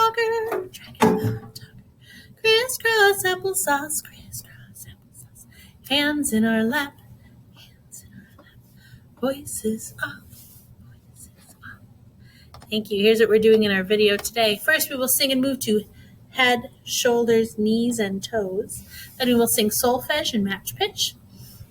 dogger, Dracula dogger. Crisscross applesauce, crisscross applesauce. Hands in our lap, hands in our lap. Voices off, voices off. Thank you. Here's what we're doing in our video today. First, we will sing and move to head, shoulders, knees, and toes. Then we will sing solfege and match pitch.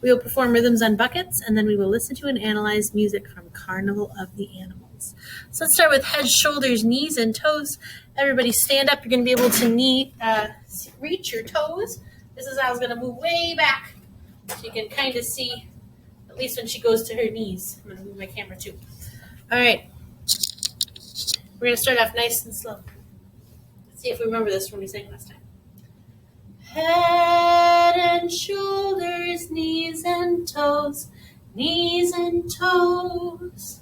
We will perform rhythms on buckets, and then we will listen to and analyze music from Carnival of the Animals. So let's start with head, shoulders, knees, and toes. Everybody stand up. You're going to be able to reach your toes. This is how I was going to move way back so you can kind of see, at least when she goes to her knees. I'm going to move my camera too. All right. We're going to start off nice and slow. Let's see if we remember this when we sang last time. Head and shoulders, knees and toes, knees and toes.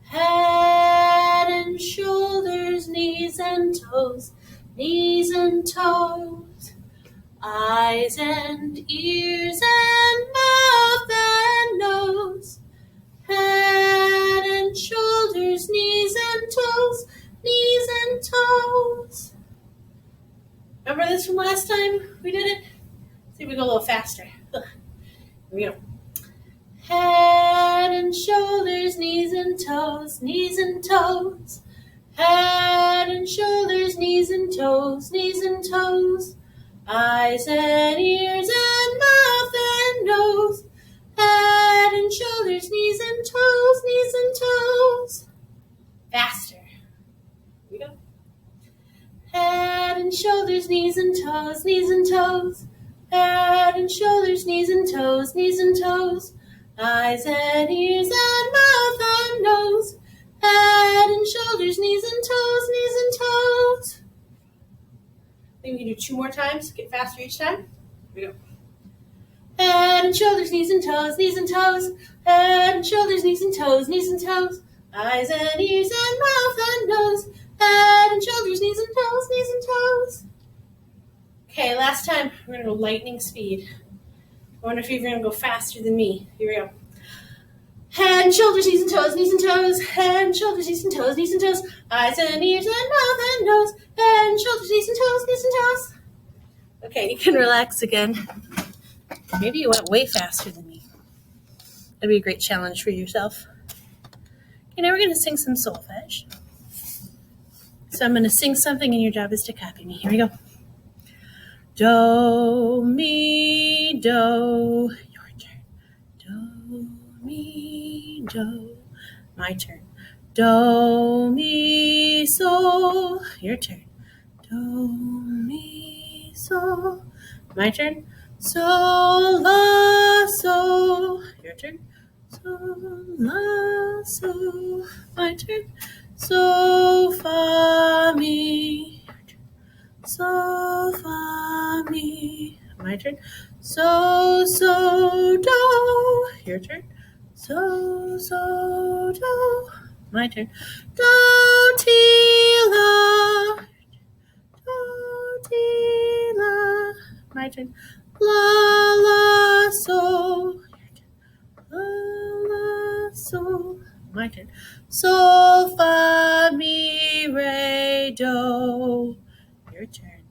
Head and shoulders, knees and toes, knees and toes. Eyes and ears and mouth and nose. Head and shoulders, knees and toes, knees and toes. Remember this from last time we did it? See if we go a little faster. Here we go. Head and shoulders, knees and toes, knees and toes. Head and shoulders, knees and toes, knees and toes. Eyes and ears and mouth and nose. Head and shoulders, knees and toes, knees and toes. Faster. Here we go. Head and shoulders, knees and toes, knees and toes. Head and shoulders, knees and toes, knees and toes. Eyes and ears and mouth and nose. Head and shoulders, knees and toes, knees and toes. I think we can do 2 more times. Get faster each time. Here we go. Head and shoulders, knees and toes, knees and toes. Head and shoulders, knees and toes, knees and toes. Eyes and ears and mouth and nose. Head and shoulders, knees and toes, knees and toes. Okay, last time we're going to go lightning speed. I wonder if you're going to go faster than me. Here we go. Head and shoulders, knees and toes, knees and toes. Head and shoulders, knees and toes, knees and toes. Eyes and ears and mouth and nose. Head and shoulders, knees and toes, knees and toes. Okay, you can relax again. Maybe you went way faster than me. That'd be a great challenge for yourself. Okay, now we're going to sing some solfege. So I'm going to sing something, and your job is to copy me. Here we go. Do, mi, do. Your turn. Do, mi, do. My turn. Do, mi, so. Your turn. Do, mi, so. My turn. So, la, so. Your turn. So, la, so. My turn. So, fa, mi. So, fa, mi. My turn. So, do. Your turn. So, do. My turn. Do, ti, la. Do, ti, la. My turn. La, la, so. La, la, so. My turn. Sol, fa, mi, re, do. Your turn.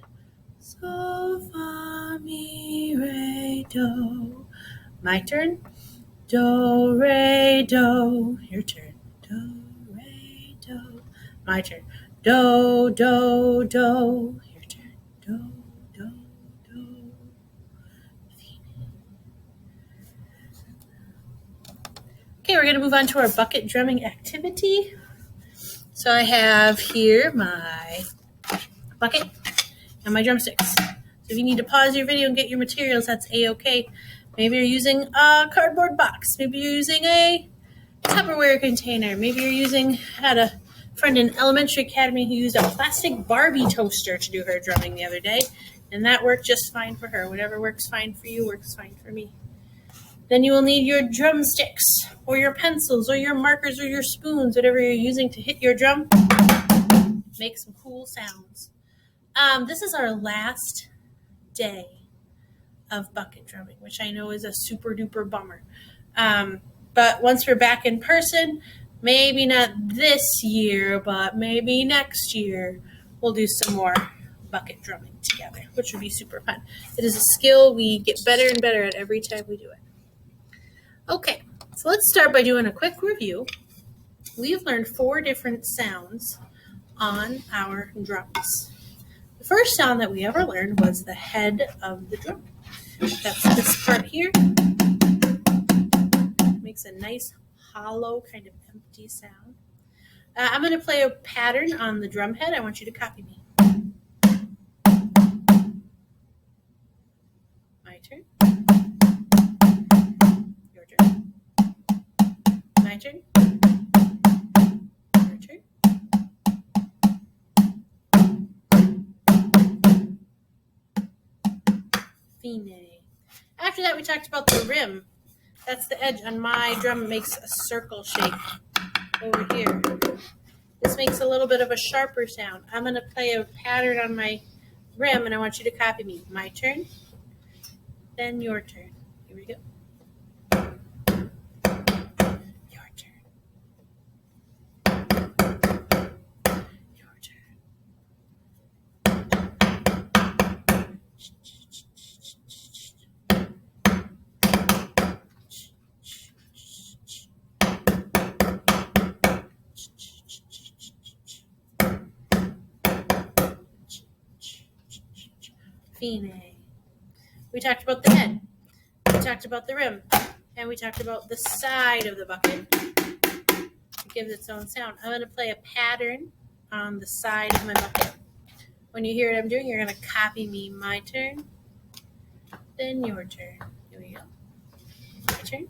Sol, fa, mi, re, do. My turn. Do, re, do. Your turn. Do, re, do. My turn. Do, do, do. Your turn. Do, do, do. Okay, we're going to move on to our bucket drumming activity. So I have here my bucket and my drumsticks. So if you need to pause your video and get your materials, that's A-okay. Maybe you're using a cardboard box. Maybe you're using a Tupperware container. Maybe I had a friend in elementary academy who used a plastic Barbie toaster to do her drumming the other day, and that worked just fine for her. Whatever works fine for you works fine for me. Then you will need your drumsticks or your pencils or your markers or your spoons, whatever you're using to hit your drum. Make some cool sounds. This is our last day of bucket drumming, which I know is a super duper bummer. But once we're back in person, maybe not this year, but maybe next year, we'll do some more bucket drumming together, which would be super fun. It is a skill we get better and better at every time we do it. Okay, so let's start by doing a quick review. We've learned 4 different sounds on our drums. The first sound that we ever learned was the head of the drum. That's this part here. It makes a nice hollow kind of empty sound. I'm going to play a pattern on the drum head. I want you to copy me. My turn. Your turn. My turn. Your turn. Fine. After that, we talked about the rim. That's the edge on my drum. It makes a circle shape over here. This makes a little bit of a sharper sound. I'm going to play a pattern on my rim, and I want you to copy me. My turn, then your turn. Here we go. Your turn. Your turn. Fine. We talked about the head. We talked about the rim. And we talked about the side of the bucket. It gives its own sound. I'm going to play a pattern on the side of my bucket. When you hear what I'm doing, you're going to copy me. My turn, then your turn. Here we go. My turn.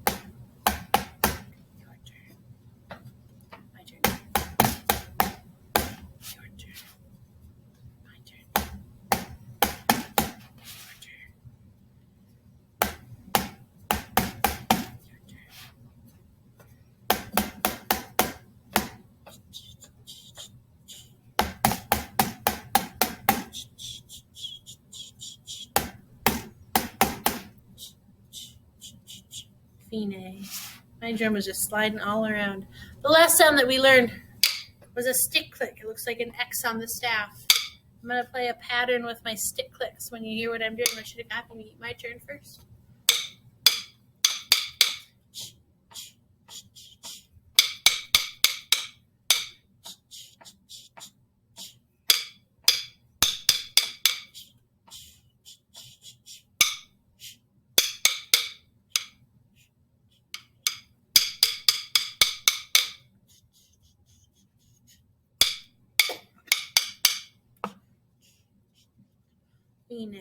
Your turn. My turn. Your turn. My turn. Fine. My drum was just sliding all around. The last sound that we learned was a stick click. It looks like an X on the staff. I'm going to play a pattern with my stick clicks. When you hear what I'm doing, I should have copy me. My turn first. Fine.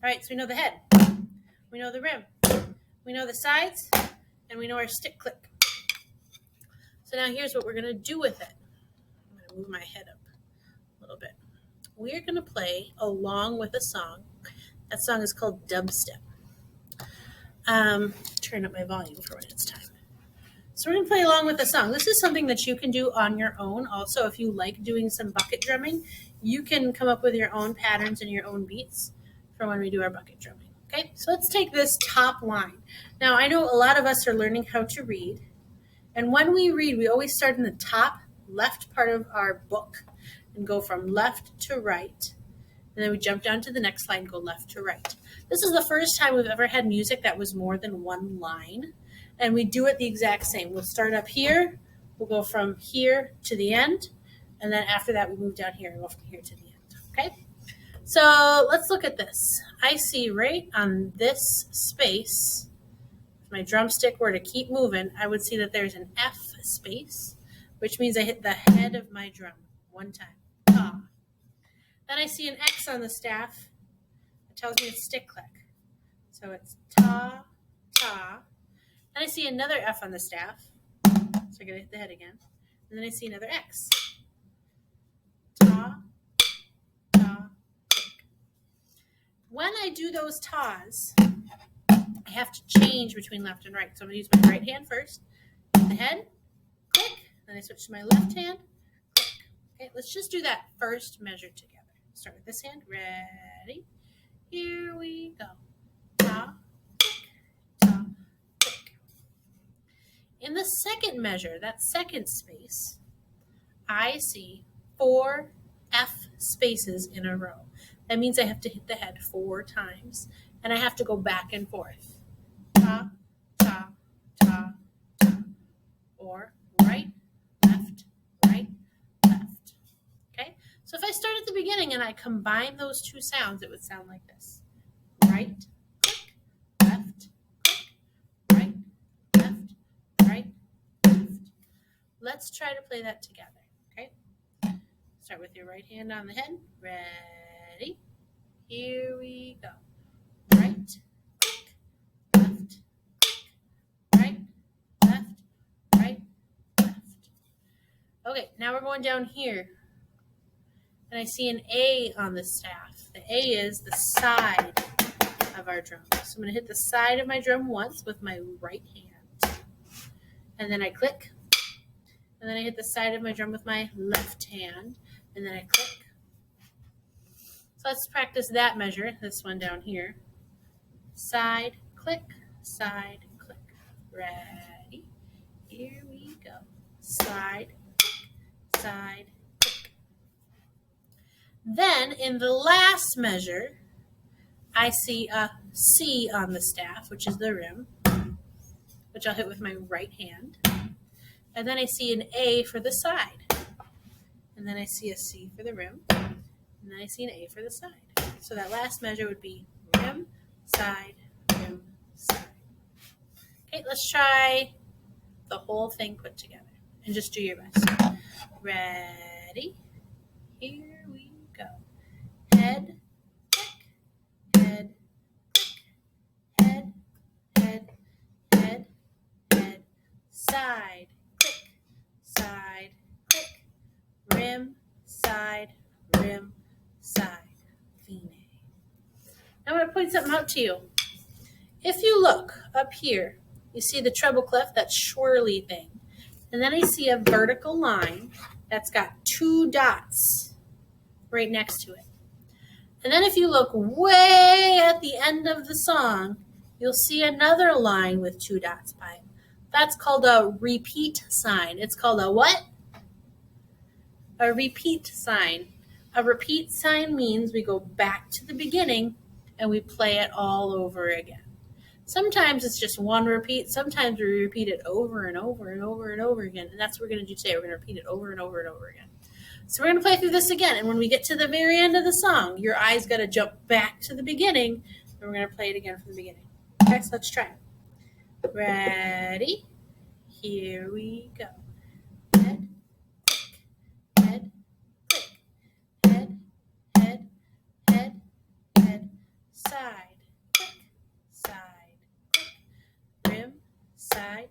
All right, so we know the head, we know the rim, we know the sides, and we know our stick click. So now here's what we're going to do with it. I'm going to move my head up a little bit. We're going to play along with a song. That song is called Dubstep. Turn up my volume for when it's time. So we're going to play along with a song. This is something that you can do on your own. Also, if you like doing some bucket drumming, you can come up with your own patterns and your own beats for when we do our bucket drumming. Okay, so let's take this top line. Now, I know a lot of us are learning how to read. And when we read, we always start in the top left part of our book and go from left to right. And then we jump down to the next line and go left to right. This is the first time we've ever had music that was more than one line. And we do it the exact same. We'll start up here. We'll go from here to the end. And then after that, we move down here and go from here to the end. Okay? So let's look at this. I see right on this space, if my drumstick were to keep moving, I would see that there's an F space, which means I hit the head of my drum one time. Ta. Then I see an X on the staff. It tells me it's stick click. So it's ta, ta. Then I see another F on the staff. So I gotta hit the head again. And then I see another X. Ta, ta, click. When I do those tas, I have to change between left and right. So I'm gonna use my right hand first. Hit the head, click. Then I switch to my left hand, click. Okay, let's just do that first measure together. Start with this hand. Ready? Here we go. Ta, click, ta, click. In the second measure, that second space, I see 4 F spaces in a row. That means I have to hit the head 4 times, and I have to go back and forth. Ta, ta, ta, ta. Or right, left, right, left. Okay? So if I start at the beginning and I combine those 2 sounds, it would sound like this. Right, click, left, click, right, left, right, left. Let's try to play that together. Okay? Start with your right hand on the head. Ready? Here we go. Right, click, left, click, right, left, right, left. Okay, now we're going down here. And I see an A on the staff. The A is the side of our drum. So I'm going to hit the side of my drum once with my right hand. And then I click. And then I hit the side of my drum with my left hand. And then I click. So let's practice that measure, this one down here. Side, click, side, click. Ready? Here we go. Side, click, side, click. Then in the last measure, I see a C on the staff, which is the rim, which I'll hit with my right hand. And then I see an A for the side. And then I see a C for the rim. And then I see an A for the side. So that last measure would be rim, side, rim, side. Okay, let's try the whole thing put together. And just do your best. Ready? Here we go. Head, click, head, click, head, head, head, head, side, click, side, click, rim, side, rim, side, fine. Now I'm going to point something out to you. If you look up here, you see the treble clef, that swirly thing. And then I see a vertical line that's got 2 dots right next to it. And then if you look way at the end of the song, you'll see another line with 2 dots by it. That's called a repeat sign. It's called a what? A repeat sign. A repeat sign means we go back to the beginning and we play it all over again. Sometimes it's just one repeat. Sometimes we repeat it over and over and over and over again. And that's what we're going to do today. We're going to repeat it over and over and over again. So we're going to play through this again. And when we get to the very end of the song, your eyes got to jump back to the beginning. And we're going to play it again from the beginning. Okay, so let's try it. Ready? Here we go. Head, click, head, click, head, head, head, head, side, click, side, click, rim, side,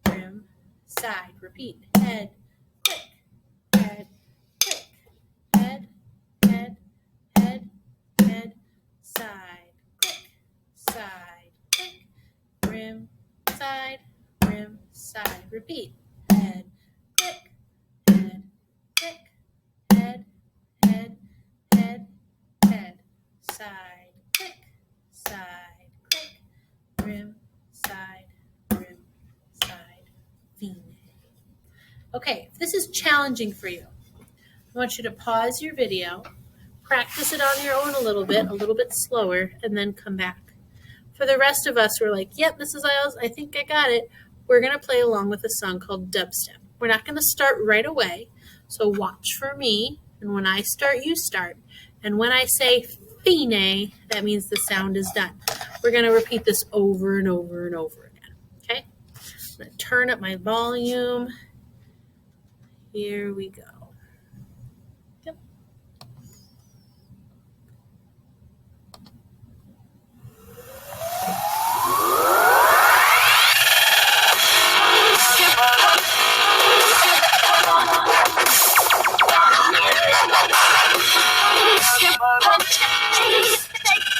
rim, side. Repeat. Head, click, head, click, head, head, head, head, side, click, side, click, rim, side, rim, side. Repeat. Head, click, head, click, head, head, head, head, side, click, side, click, rim, side, fine. Okay, if this is challenging for you, I want you to pause your video, practice it on your own a little bit slower, and then come back. For the rest of us, we're like, yep, Mrs. Isles, I think I got it. We're going to play along with a song called Dubstep. We're not going to start right away, so watch for me, and when I start, you start. And when I say fine, that means the sound is done. We're going to repeat this over and over and over again, okay? I'm going to turn up my volume. Here we go. Yep.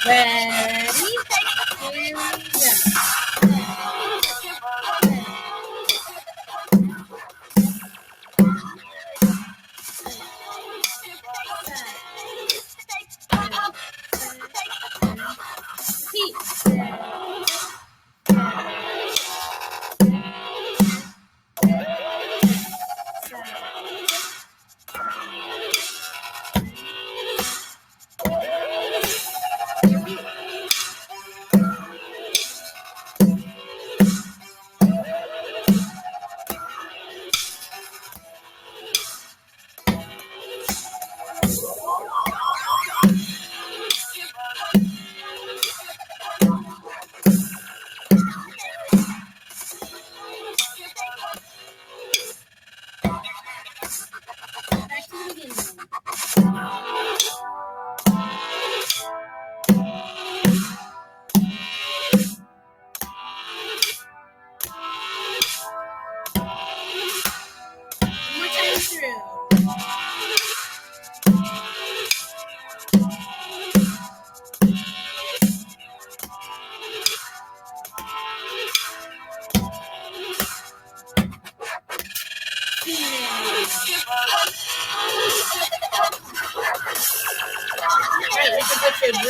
Ready? Here we go.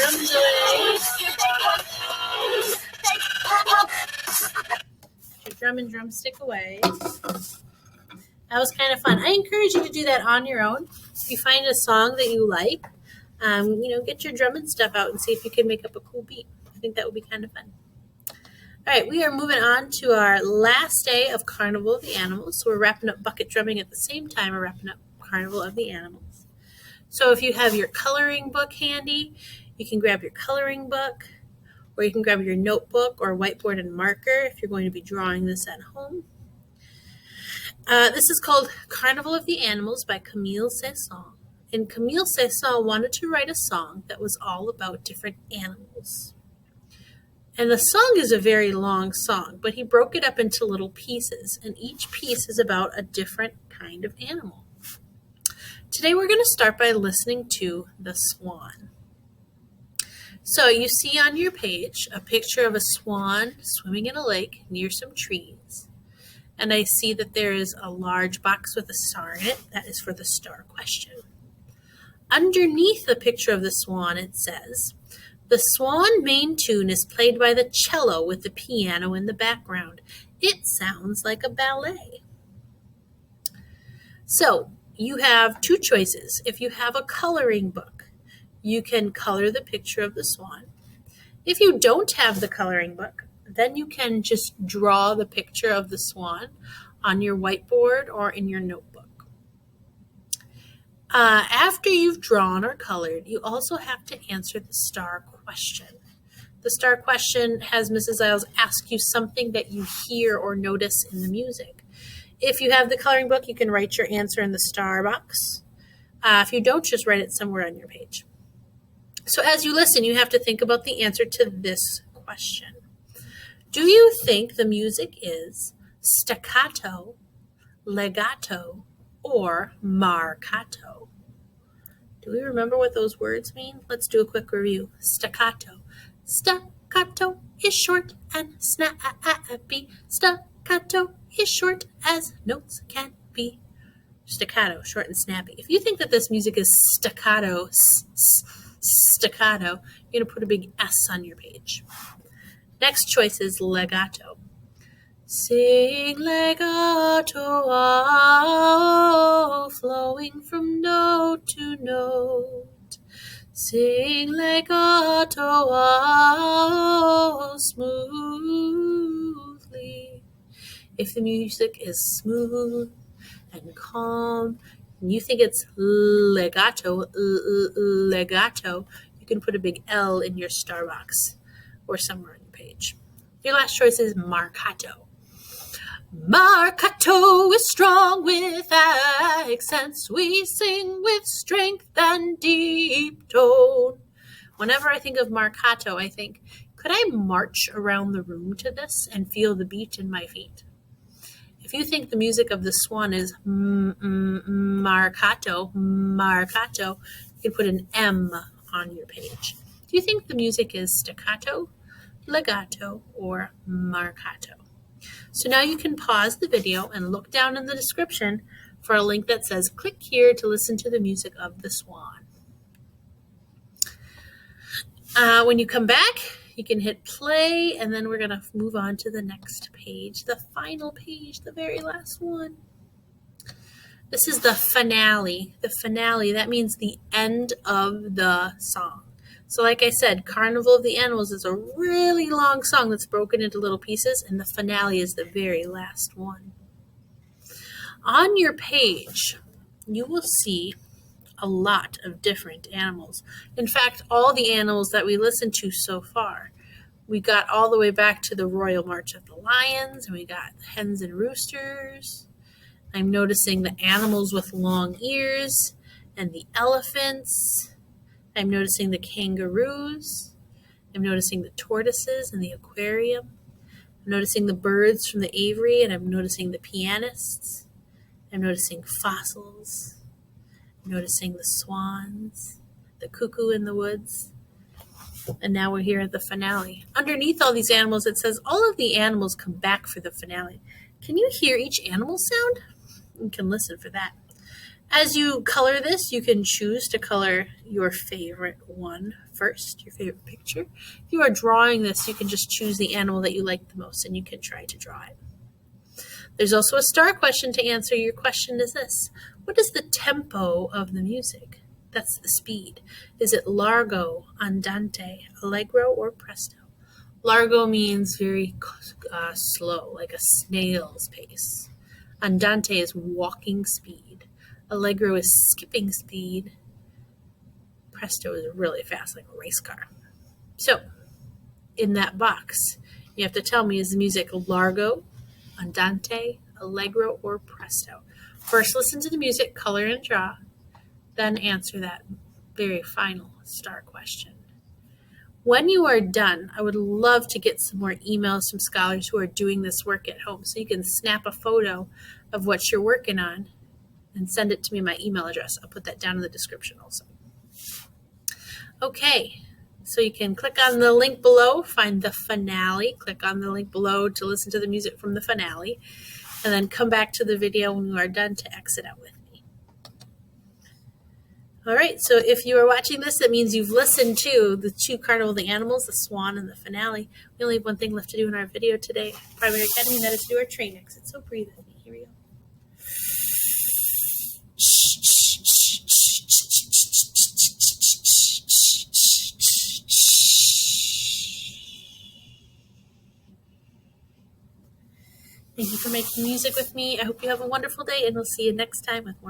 drums away. Put your drum and drumstick away. That was kind of fun. I encourage you to do that on your own. If you find a song that you like, get your drum and stuff out and see if you can make up a cool beat. I think that would be kind of fun. All right, we are moving on to our last day of Carnival of the Animals. So we're wrapping up bucket drumming at the same time we're wrapping up Carnival of the Animals. So if you have your coloring book handy, you can grab your coloring book, or you can grab your notebook or whiteboard and marker if you're going to be drawing this at home. This is called Carnival of the Animals by Camille Saint-Saëns. And Camille Saint-Saëns wanted to write a song that was all about different animals. And the song is a very long song, but he broke it up into little pieces, and each piece is about a different kind of animal. Today we're going to start by listening to the swan. So you see on your page a picture of a swan swimming in a lake near some trees. And I see that there is a large box with a star in it. That is for the star question. Underneath the picture of the swan, it says, "The swan main tune is played by the cello with the piano in the background. It sounds like a ballet." So you have two choices. If you have a coloring book, you can color the picture of the swan. If you don't have the coloring book, then you can just draw the picture of the swan on your whiteboard or in your notebook. After you've drawn or colored, you also have to answer the star question. The star question has Mrs. Isles ask you something that you hear or notice in the music. If you have the coloring book, you can write your answer in the star box. If you don't, just write it somewhere on your page. So as you listen, you have to think about the answer to this question. Do you think the music is staccato, legato, or marcato? Do we remember what those words mean? Let's do a quick review. Staccato. Staccato is short and snappy. Staccato is short as notes can be. Staccato, short and snappy. If you think that this music is staccato, staccato, you're going to put a big S on your page. Next choice is legato. Sing legato, flowing from note to note. Sing legato, smoothly. If the music is smooth and calm, and you think it's legato, you can put a big L in your star box or somewhere on your page. Your last choice is marcato. Marcato is strong with accents. We sing with strength and deep tone. Whenever I think of marcato, I think, could I march around the room to this and feel the beat in my feet? If you think the music of the swan is marcato, you can put an M on your page. Do you think the music is staccato, legato, or marcato? So now you can pause the video and look down in the description for a link that says click here to listen to the music of the swan. When you come back, you can hit play, and then we're going to move on to the next page, the final page, the very last one. This is the finale. The finale, that means the end of the song. So like I said, Carnival of the Animals is a really long song that's broken into little pieces, and the finale is the very last one. On your page, you will see a lot of different animals. In fact, all the animals that we listened to so far. We got all the way back to the Royal March of the Lions, and we got the hens and roosters. I'm noticing the animals with long ears and the elephants. I'm noticing the kangaroos. I'm noticing the tortoises in the aquarium. I'm noticing the birds from the aviary, and I'm noticing the pianists. I'm noticing fossils. I'm noticing the swans, the cuckoo in the woods. And now we're here at the finale. Underneath all these animals, it says all of the animals come back for the finale. Can you hear each animal sound? You can listen for that. As you color this, you can choose to color your favorite one first, your favorite picture. If you are drawing this, you can just choose the animal that you like the most and you can try to draw it. There's also a star question to answer. Your question is this: what is the tempo of the music? That's the speed. Is it largo, andante, allegro, or presto? Largo means very slow, like a snail's pace. Andante is walking speed. Allegro is skipping speed. Presto is really fast, like a race car. So, in that box, you have to tell me, is the music largo, andante, allegro, or presto? First, listen to the music, color and draw, then answer that very final star question. When you are done, I would love to get some more emails from scholars who are doing this work at home. So you can snap a photo of what you're working on and send it to me, my email address. I'll put that down in the description also. Okay, so you can click on the link below, find the finale, click on the link below to listen to the music from the finale, and then come back to the video when you are done to exit out with me. All right, so if you are watching this, that means you've listened to the 2 Carnival of the Animals, the Swan and the finale. We only have one thing left to do in our video today, Primary Academy, and that is to do our train exit. So breathe with me. Here we go. Thank you for making music with me. I hope you have a wonderful day, and we'll see you next time with more.